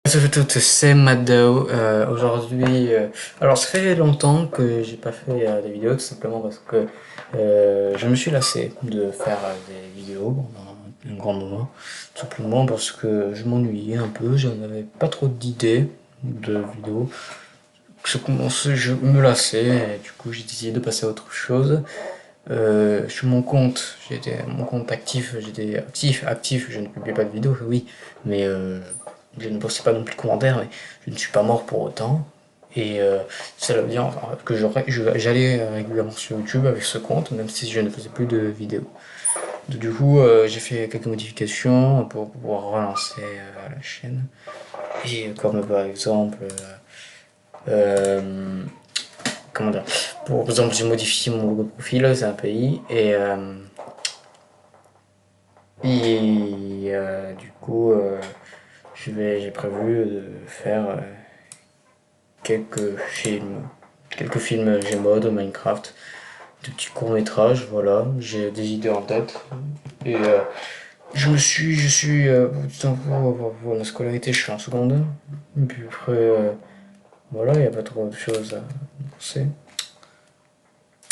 Salut à toutes, c'est Madao. Aujourd'hui, alors ça fait longtemps que j'ai pas fait des vidéos, tout simplement parce que je me suis lassé de faire des vidéos pendant un grand moment, tout simplement parce que je m'ennuyais un peu, j'en avais pas trop d'idées de vidéos. Je me lassais, et du coup j'ai décidé de passer à autre chose. Sur mon compte, mon compte actif, j'étais actif, je ne publie pas de vidéos, oui, mais je ne postais pas non plus de commentaires, mais je ne suis pas mort pour autant. Et ça veut dire que j'allais régulièrement sur YouTube avec ce compte, même si je ne faisais plus de vidéos. Du coup, j'ai fait quelques modifications pour pouvoir relancer la chaîne. Et comme par exemple, euh, comment dire, pour exemple, j'ai modifié mon logo de profil, c'est un pays, du coup, j'ai prévu de faire quelques films, quelques films Gmod, Minecraft, de petits courts-métrages, voilà, j'ai des idées en tête. Et je suis, pour la scolarité, je suis en seconde, et puis après, voilà, il n'y a pas trop de choses à penser.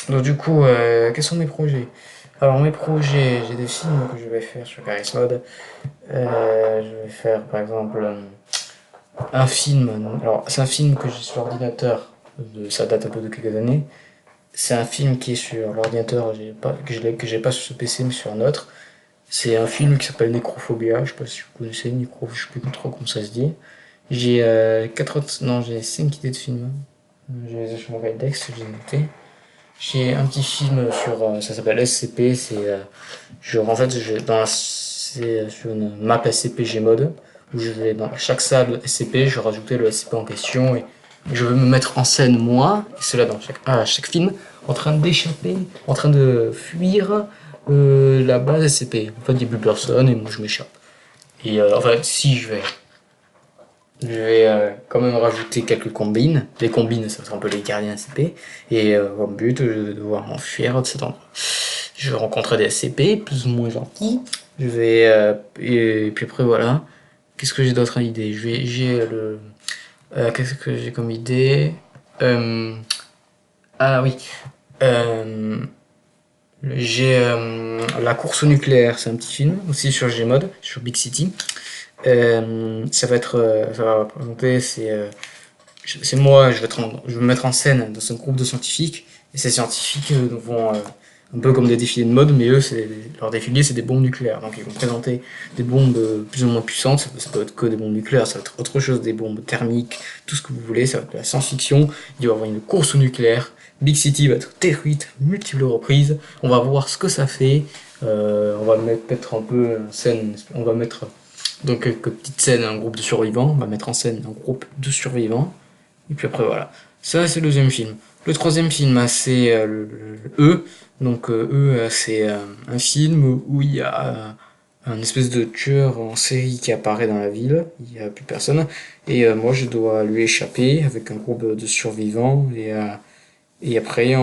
Donc du coup, quels sont mes projets? Alors mes projets, j'ai des films que je vais faire sur Garry's Mod. Je vais faire par exemple un film. Alors c'est un film que j'ai sur l'ordinateur. Ça date un peu de quelques années. C'est un film qui est sur l'ordinateur, que j'ai pas sur ce PC mais sur un autre. C'est un film qui s'appelle Necrophobia. Je sais pas si vous connaissez je sais plus trop comment ça se dit. J'ai non, j'ai 5 idées de films. Je les ai sur mon Dex, j'ai noté. J'ai un petit film sur, ça s'appelle SCP, en fait, c'est sur une map SCP Gmod, où je vais dans chaque salle SCP, je vais rajouter le SCP en question, et je vais me mettre en scène moi, et cela dans chaque film, en train d'échapper, en train de fuir la base SCP. En fait, il n'y a plus personne, et moi je m'échappe. Et enfin, si je vais quand même rajouter quelques combines. Les combines, ça sera un peu les gardiens SCP. Et comme but, je vais devoir m'enfuir de cet endroit. Je vais rencontrer des SCP, plus ou moins gentils. Et puis après, voilà. Qu'est-ce que j'ai d'autre à idée? Qu'est-ce que j'ai comme idée? Euh, ah oui. Euh, j'ai La course au nucléaire, c'est un petit film, aussi sur Gmod, sur Big City. Ça va représenter, c'est moi, je vais me mettre en scène dans un groupe de scientifiques, et ces scientifiques vont, un peu comme des défilés de mode, mais eux, leur défilé, c'est des bombes nucléaires. Donc ils vont présenter des bombes plus ou moins puissantes, ça peut être que des bombes nucléaires, ça va être autre chose, des bombes thermiques, tout ce que vous voulez, ça va être de la science-fiction, il va y avoir une course au nucléaire, Big City va être détruite, multiples reprises, on va voir ce que ça fait, on va mettre peut-être un peu en scène, on va mettre donc quelques petites scènes, un groupe de survivants, on va mettre en scène un groupe de survivants, et puis après voilà. Ça c'est le deuxième film. Le troisième film, c'est E. Donc E, c'est un film où il y a un espèce de tueur en série qui apparaît dans la ville, il n'y a plus personne, et moi je dois lui échapper avec un groupe de survivants, et après,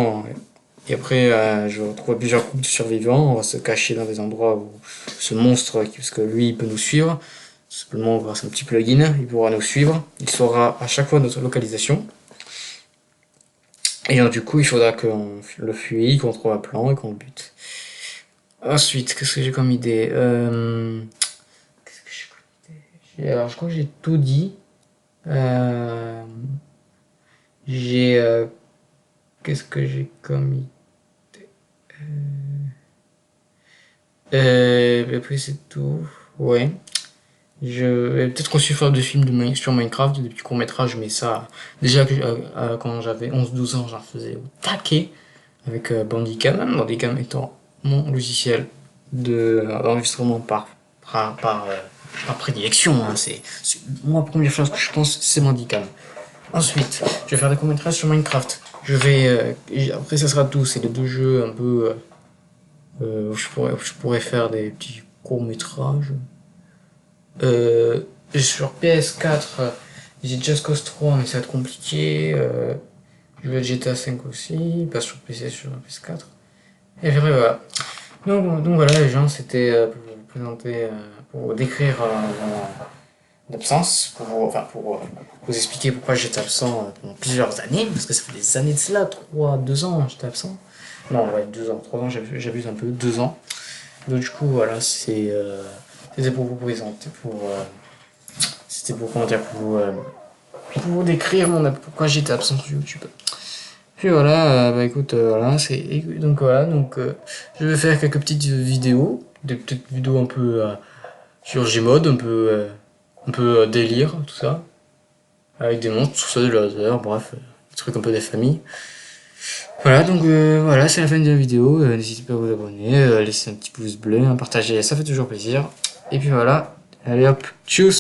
je retrouve plusieurs groupes de survivants, on va se cacher dans des endroits où ce monstre, parce que lui il peut nous suivre, simplement grâce à un petit plugin, il pourra nous suivre, il saura à chaque fois notre localisation. Et du coup, il faudra qu'on le fuit, qu'on trouve un plan et qu'on le bute. Ensuite, qu'est-ce que j'ai comme idée Qu'est-ce que j'ai comme idée Alors, je crois que j'ai tout dit. Euh, j'ai. Qu'est-ce que j'ai comme idée Et après, c'est tout. Ouais. Je vais peut-être continuer à faire des films sur Minecraft, des petits courts-métrages, mais ça. Déjà, quand j'avais 11 12 ans, j'en faisais au taquet avec Bandicam. Bandicam étant mon logiciel d'enregistrement par prédilection, hein. Moi, la première chose que je pense, c'est Bandicam. Ensuite, je vais faire des courts-métrages sur Minecraft. Après, ça sera tout. C'est les deux jeux un peu où je pourrais faire des petits courts-métrages. Sur PS4, j'ai Just Cause 3, mais ça va être compliqué. Je vais GTA 5 aussi, pas sur PC, sur PS4. Et après, voilà. Donc voilà, les gens, c'était pour vous présenter, pour décrire d'absence, pour vous expliquer pourquoi j'étais absent pendant plusieurs années, parce que ça fait des années de cela, 2 ans j'étais absent. Non, ouais, 2 ans, 3 ans, j'abuse un peu, 2 ans. Donc du coup, voilà, c'était pour vous présenter, c'était pour comment dire, pour vous décrire pourquoi j'étais absent sur YouTube. Puis voilà, bah écoute, voilà, je vais faire quelques petites vidéos, des petites vidéos un peu sur Gmod, un peu délire, tout ça, avec des monstres, tout ça, de laser, bref, des trucs un peu des familles. Voilà, voilà, c'est la fin de la vidéo. N'hésitez pas à vous abonner, laisser un petit pouce bleu, partager, ça fait toujours plaisir. Et puis voilà, allez hop, tchuss!